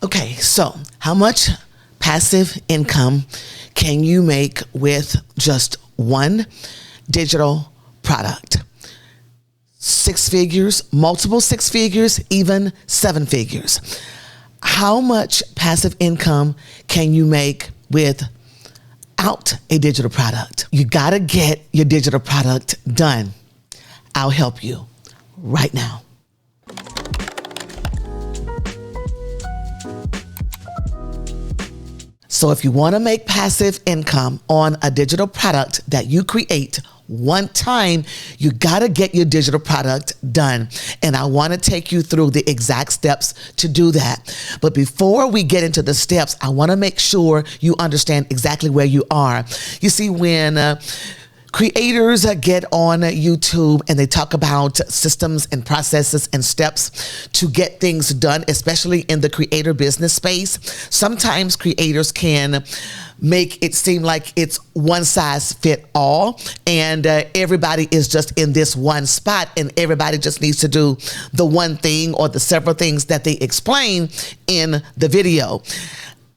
Okay, so how much passive income can you make with just one digital product? 6 figures, multiple 6 figures, even 7 figures. How much passive income can you make without a digital product? You gotta get your digital product done. I'll help you right now. So if you want to make passive income on a digital product that you create one time, you got to get your digital product done. And I want to take you through the exact steps to do that. But before we get into the steps, I want to make sure you understand exactly where you are. You see, when creators get on YouTube and they talk about systems and processes and steps to get things done, especially in the creator business space, sometimes creators can make it seem like it's one size fit all and everybody is just in this one spot and everybody just needs to do the one thing or the several things that they explain in the video.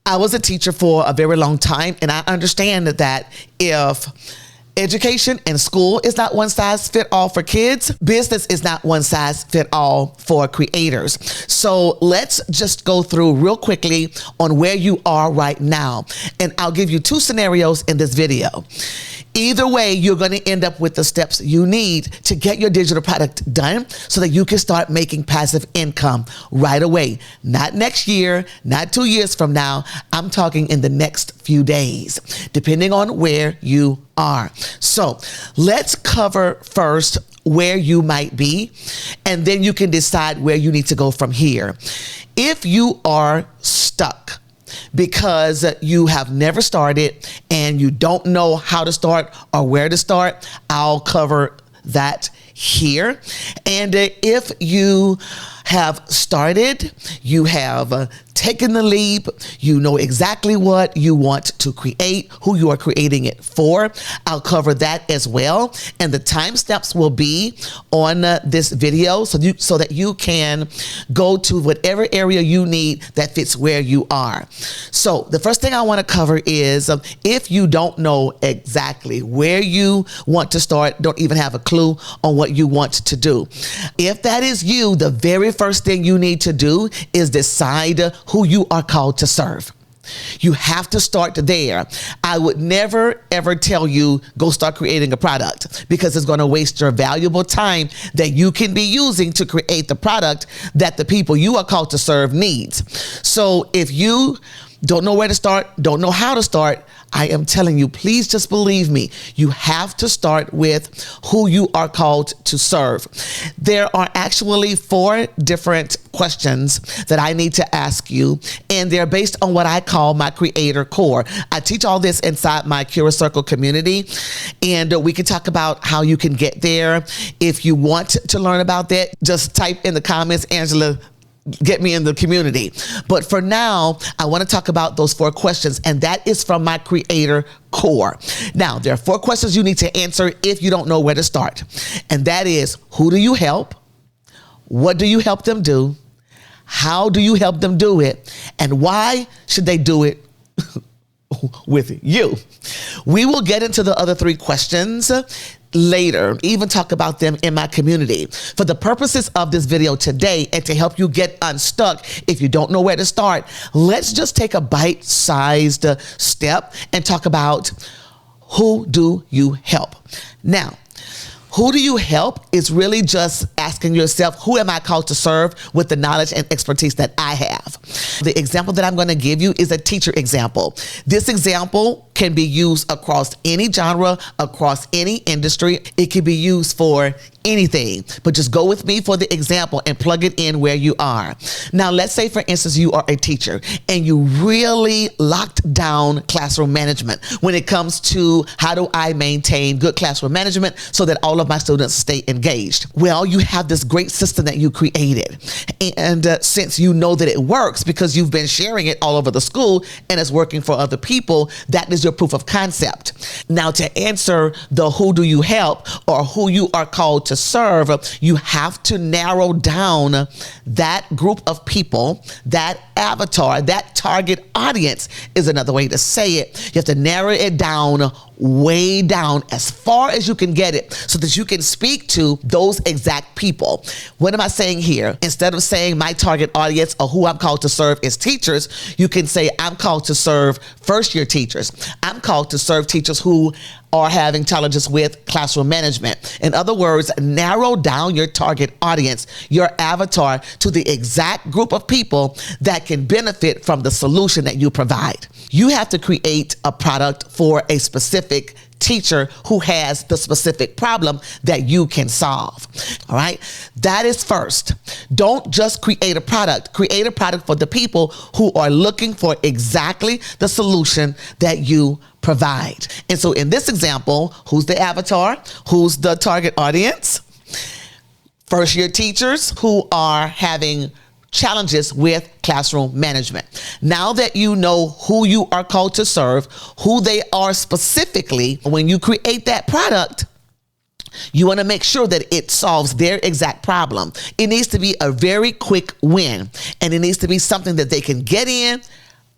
I was a teacher for a very long time, and I understand that if education and school is not one size fit all for kids, business is not one size fit all for creators. So let's just go through real quickly on where you are right now. And I'll give you 2 scenarios in this video. Either way, you're going to end up with the steps you need to get your digital product done so that you can start making passive income right away. Not next year, not 2 years from now. I'm talking in the next few days, depending on where you are. So let's cover first where you might be, and then you can decide where you need to go from here. If you are stuck because you have never started and you don't know how to start or where to start, I'll cover that here. And if you have started, you have taken the leap, you know exactly what you want to create, who you are creating it for, I'll cover that as well. And the timestamps will be on this video so that you can go to whatever area you need that fits where you are. So the first thing I want to cover is if you don't know exactly where you want to start, don't even have a clue on what you want to do. If that is you, the very first thing you need to do is decide who you are called to serve. You have to start there. I would never, ever tell you, go start creating a product, because it's going to waste your valuable time that you can be using to create the product that the people you are called to serve needs. So if you don't know where to start, don't know how to start, I am telling you, please just believe me. You have to start with who you are called to serve. There are actually 4 different questions that I need to ask you, and they're based on what I call my creator core. I teach all this inside my Cura Circle community, and we can talk about how you can get there. If you want to learn about that, just type in the comments, Angela, get me in the community. But for now, I want to talk about those 4 questions, and that is from my creator core. Now, there are 4 questions you need to answer if you don't know where to start. And that is, who do you help? What do you help them do? How do you help them do it? And why should they do it with you? We will get into the other 3 questions later, even talk about them in my community. For the purposes of this video today and to help you get unstuck if you don't know where to start, let's just take a bite-sized step and talk about who do you help. Now, who do you help is really just asking yourself, who am I called to serve with the knowledge and expertise that I have? The example that I'm going to give you is a teacher example. This example can be used across any genre, across any industry. It can be used for anything, but just go with me for the example and plug it in where you are. Now, let's say, for instance, you are a teacher and you really locked down classroom management when it comes to how do I maintain good classroom management so that all of my students stay engaged. Well, you have this great system that you created. And since you know that it works because you've been sharing it all over the school and it's working for other people, that is your your proof of concept. Now, to answer the who do you help or who you are called to serve, you have to narrow down that group of people, that avatar, that target audience is another way to say it. You have to narrow it down, way down, as far as you can get it, so that you can speak to those exact people. What am I saying here? Instead of saying my target audience or who I'm called to serve is teachers, you can say I'm called to serve first-year teachers. I'm called to serve teachers who are having challenges with classroom management. In other words, narrow down your target audience, your avatar, to the exact group of people that can benefit from the solution that you provide. You have to create a product for a specific teacher who has the specific problem that you can solve. All right. That is first. Don't just create a product. Create a product for the people who are looking for exactly the solution that you provide. And so in this example, who's the avatar? Who's the target audience? First year teachers who are having challenges with classroom management. Now that you know who you are called to serve, who they are specifically, when you create that product, you want to make sure that it solves their exact problem. It needs to be a very quick win, and it needs to be something that they can get in,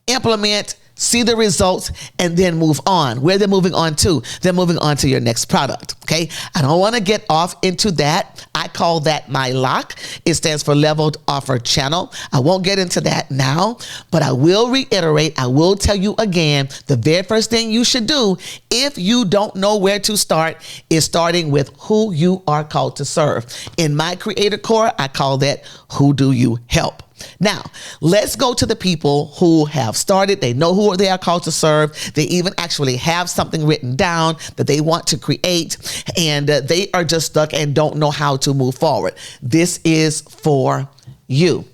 implement, see the results, and then move on. Where they're moving on to? They're moving on to your next product. Okay. I don't want to get off into that. I call that my lock. It stands for leveled offer channel. I won't get into that now, but I will reiterate. I will tell you again, the very first thing you should do if you don't know where to start is starting with who you are called to serve. In my creator core, I call that who do you help. Now, let's go to the people who have started. They know who they are called to serve. They even actually have something written down that they want to create, and they are just stuck and don't know how to move forward. This is for you.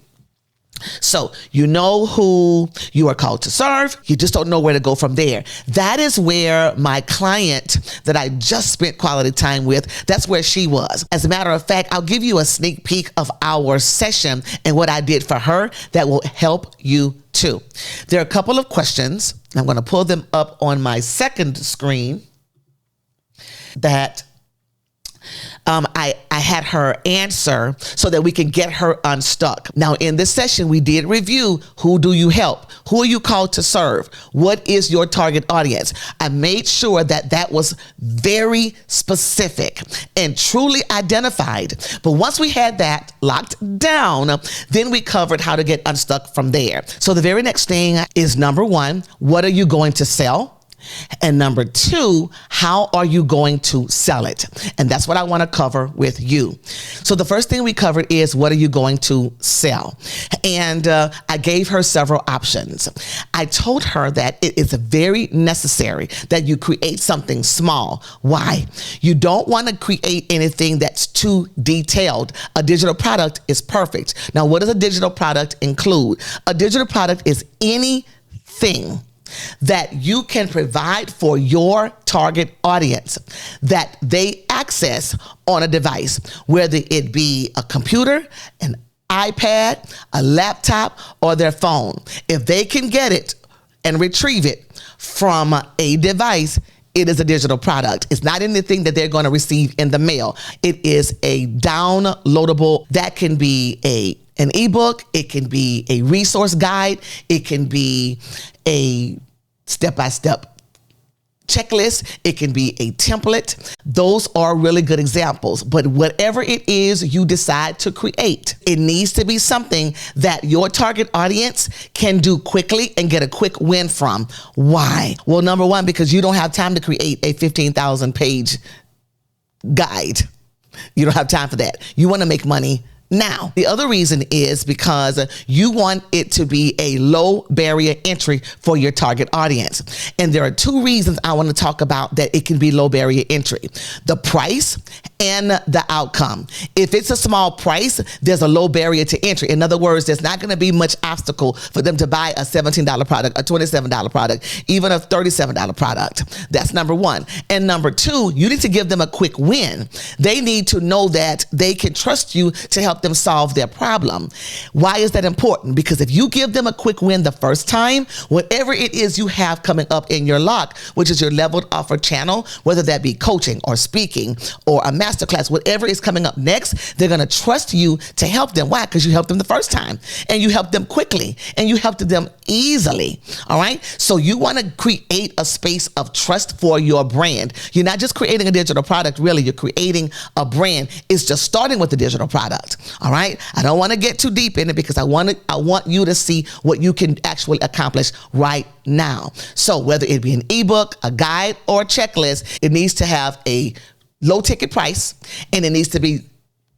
So you know who you are called to serve. You just don't know where to go from there. That is where my client that I just spent quality time with, that's where she was. As a matter of fact, I'll give you a sneak peek of our session and what I did for her that will help you too. There are a couple of questions. I'm going to pull them up on my second screen that I had her answer so that we can get her unstuck. Now, in this session, we did review who do you help? Who are you called to serve? What is your target audience? I made sure that that was very specific and truly identified. But once we had that locked down, then we covered how to get unstuck from there. So the very next thing is number one, what are you going to sell? And number two, how are you going to sell it? And that's what I want to cover with you. So the first thing we covered is what are you going to sell? And I gave her several options. I told her that it is very necessary that you create something small. Why? You don't want to create anything that's too detailed. A digital product is perfect. Now, what does a digital product include? A digital product is anything that you can provide for your target audience that they access on a device, whether it be a computer, an iPad, a laptop, or their phone. If they can get it and retrieve it from a device, it is a digital product. It's not anything that they're going to receive in the mail. It is a downloadable, that can be an ebook, it can be a resource guide, it can be a step-by-step checklist, it can be a template. Those are really good examples. But whatever it is you decide to create, it needs to be something that your target audience can do quickly and get a quick win from. Why? Well, number one, because you don't have time to create a 15,000 page guide. You don't have time for that. You want to make money now. The other reason is because you want it to be a low barrier entry for your target audience. And there are two reasons I want to talk about that it can be low barrier entry: the price and the outcome. If it's a small price, there's a low barrier to entry. In other words, there's not going to be much obstacle for them to buy a $17 product, a $27 product, even a $37 product. That's number one. And number two, you need to give them a quick win. They need to know that they can trust you to help help them solve their problem. Why is that important? Because if you give them a quick win the first time, whatever it is you have coming up in your lock, which is your leveled offer channel, whether that be coaching or speaking or a masterclass, whatever is coming up next, they're going to trust you to help them. Why? Because you helped them the first time, and you helped them quickly, and you helped them easily. All right. So you want to create a space of trust for your brand. You're not just creating a digital product, really. You're creating a brand. It's just starting with the digital product. All right. I don't want to get too deep in it because I want you to see what you can actually accomplish right now. So whether it be an ebook, a guide, or a checklist, it needs to have a low ticket price, and it needs to be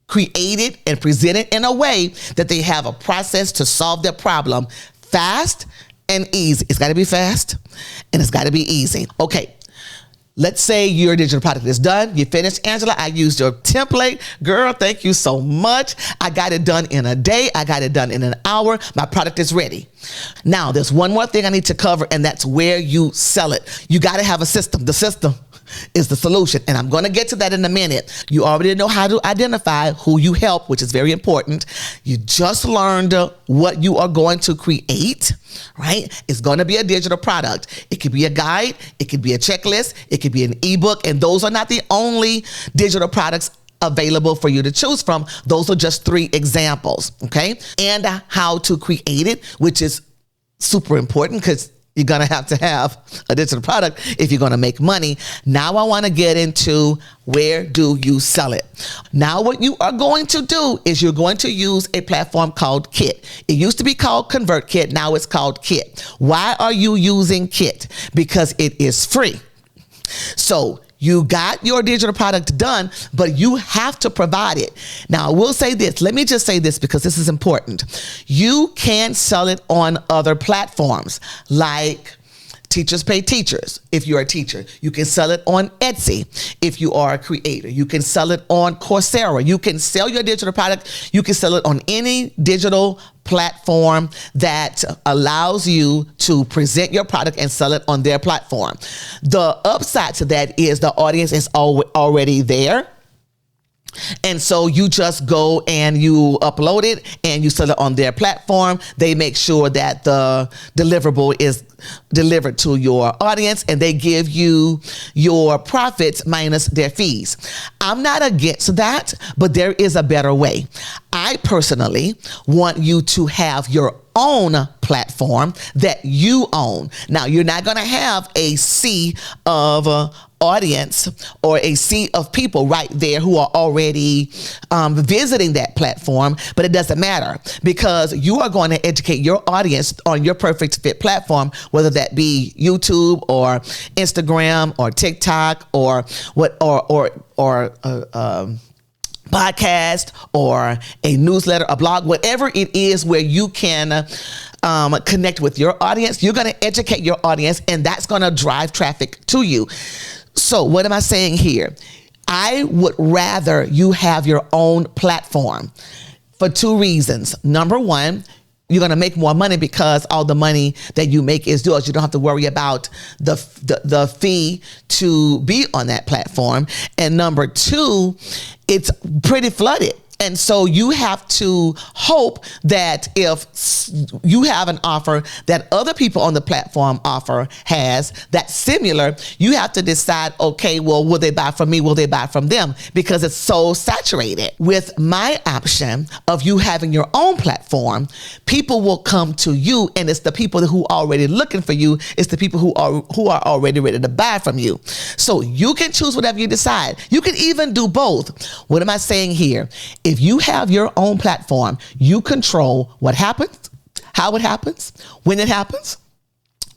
created and presented in a way that they have a process to solve their problem fast and easy. It's got to be fast and it's got to be easy. Okay. Let's say your digital product is done. You finished, Angela. I used your template. Girl, thank you so much. I got it done in a day. I got it done in an hour. My product is ready. Now, there's one more thing I need to cover, and that's where you sell it. You got to have a system. The system is the solution, and I'm going to get to that in a minute. You already know how to identify who you help, which is very important. You just learned what you are going to create, right? It's going to be a digital product. It could be a guide. It could be a checklist. It could be an ebook, and those are not the only digital products available for you to choose from. Those are just 3 examples, okay? And how to create it, which is super important because you're going to have a digital product if you're going to make money. Now I want to get into where do you sell it. Now what you are going to do is you're going to use a platform called Kit. It used to be called ConvertKit. Now it's called Kit. Why are you using Kit? Because it is free. So you got your digital product done, but you have to provide it. Now, I will say this. Let me just say this because this is important. You can sell it on other platforms like Teachers Pay Teachers. If you're a teacher, you can sell it on Etsy. If you are a creator, you can sell it on Coursera. You can sell your digital product. You can sell it on any digital platform that allows you to present your product and sell it on their platform. The upside to that is the audience is already there. And so you just go and you upload it and you sell it on their platform. They make sure that the deliverable is delivered to your audience, and they give you your profits minus their fees. I'm not against that, but there is a better way. I personally want you to have your own platform that you own. Now, you're not going to have a sea of audience or a sea of people right there who are already visiting that platform, but it doesn't matter because you are going to educate your audience on your perfect fit platform, whether that be YouTube or Instagram or TikTok or podcast or a newsletter, a blog, whatever it is where you can connect with your audience. You're going to educate your audience, and that's going to drive traffic to you. So what am I saying here? I would rather you have your own platform for 2 reasons. Number one, you're going to make more money because all the money that you make is yours. You don't have to worry about the fee to be on that platform. And number 2, it's pretty flooded. And so you have to hope that if you have an offer that other people on the platform has that's similar, you have to decide, okay, well, will they buy from me? Will they buy from them? Because it's so saturated. With my option of you having your own platform, people will come to you, and it's the people who are already looking for you. It's the people who are already ready to buy from you. So you can choose whatever you decide. You can even do both. What am I saying here? If you have your own platform, you control what happens, how it happens, when it happens,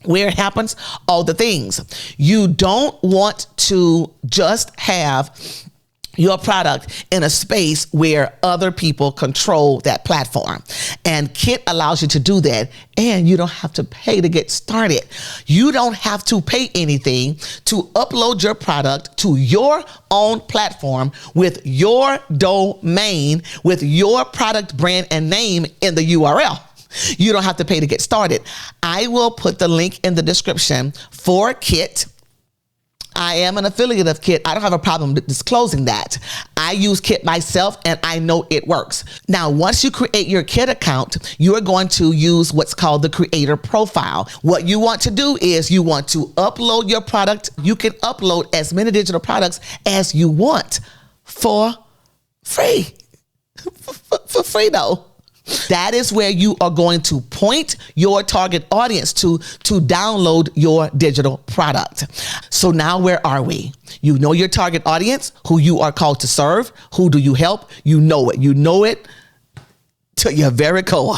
where it happens, all the things. You don't want to just have your product in a space where other people control that platform. And Kit allows you to do that, and you don't have to pay to get started. You don't have to pay anything to upload your product to your own platform with your domain, with your product brand and name in the URL. You don't have to pay to get started. I will put the link in the description for Kit. I am an affiliate of Kit. I don't have a problem disclosing that. I use Kit myself and I know it works. Now, once you create your Kit account, you are going to use what's called the creator profile. What you want to do is you want to upload your product. You can upload as many digital products as you want for free. For free though. That is where you are going to point your target audience to download your digital product. So now where are we? You know your target audience, who you are called to serve. Who do you help? You know it. You know it to your very core,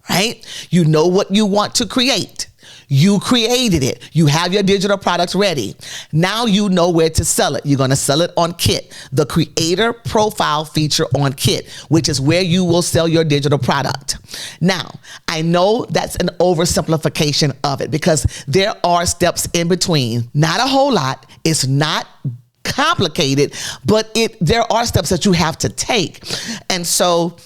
right? You know what you want to create. You created it. You have your digital products ready. Now you know where to sell it. You're going to sell it on Kit, the creator profile feature on Kit, which is where you will sell your digital product. Now, I know that's an oversimplification of it because there are steps in between. Not a whole lot. It's not complicated, but there are steps that you have to take. And so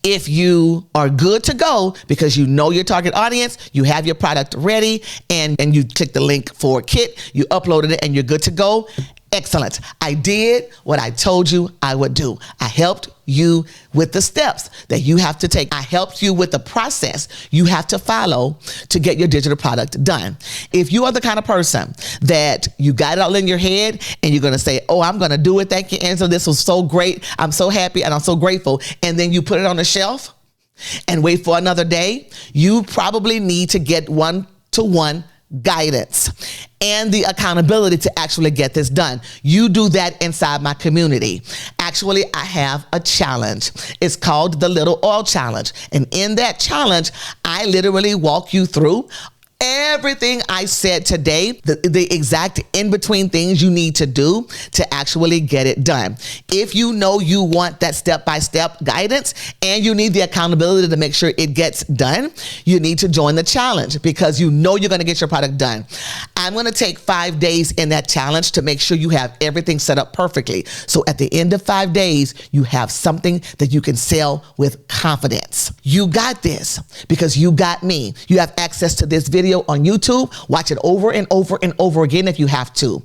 if you are good to go because you know your target audience, you have your product ready, and you click the link for Kit, you uploaded it, and you're good to go. Excellent. I did what I told you I would do. I helped you with the steps that you have to take. I helped you with the process you have to follow to get your digital product done. If you are the kind of person that you got it all in your head and you're going to say, oh, I'm going to do it. Thank you, Angela. This was so great. I'm so happy and I'm so grateful. And then you put it on the shelf and wait for another day, you probably need to get one-to-one guidance and the accountability to actually get this done. You do that inside my community. Actually, I have a challenge. It's called the Little Oil Challenge. And in that challenge, I literally walk you through everything I said today, the exact in-between things you need to do to actually get it done. If you know you want that step-by-step guidance and you need the accountability to make sure it gets done, you need to join the challenge because you know you're going to get your product done. I'm going to take 5 days in that challenge to make sure you have everything set up perfectly. So at the end of 5 days, you have something that you can sell with confidence. You got this because you got me. You have access to this video on YouTube. Watch it over and over and over again if you have to.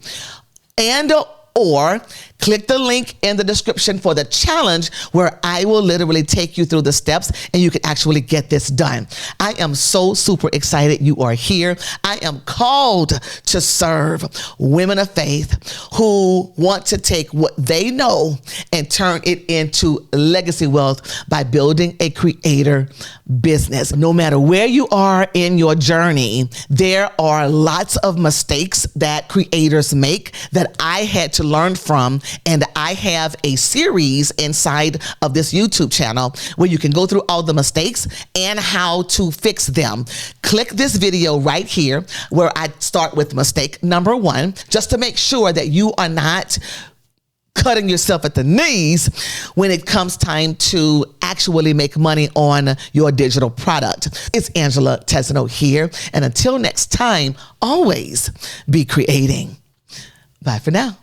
And or click the link in the description for the challenge where I will literally take you through the steps and you can actually get this done. I am so super excited you are here. I am called to serve women of faith who want to take what they know and turn it into legacy wealth by building a creator business. No matter where you are in your journey, there are lots of mistakes that creators make that I had to learn from. And I have a series inside of this YouTube channel where you can go through all the mistakes and how to fix them. Click this video right here where I start with mistake number 1, just to make sure that you are not cutting yourself at the knees when it comes time to actually make money on your digital product. It's Angela Tesno here. And until next time, always be creating. Bye for now.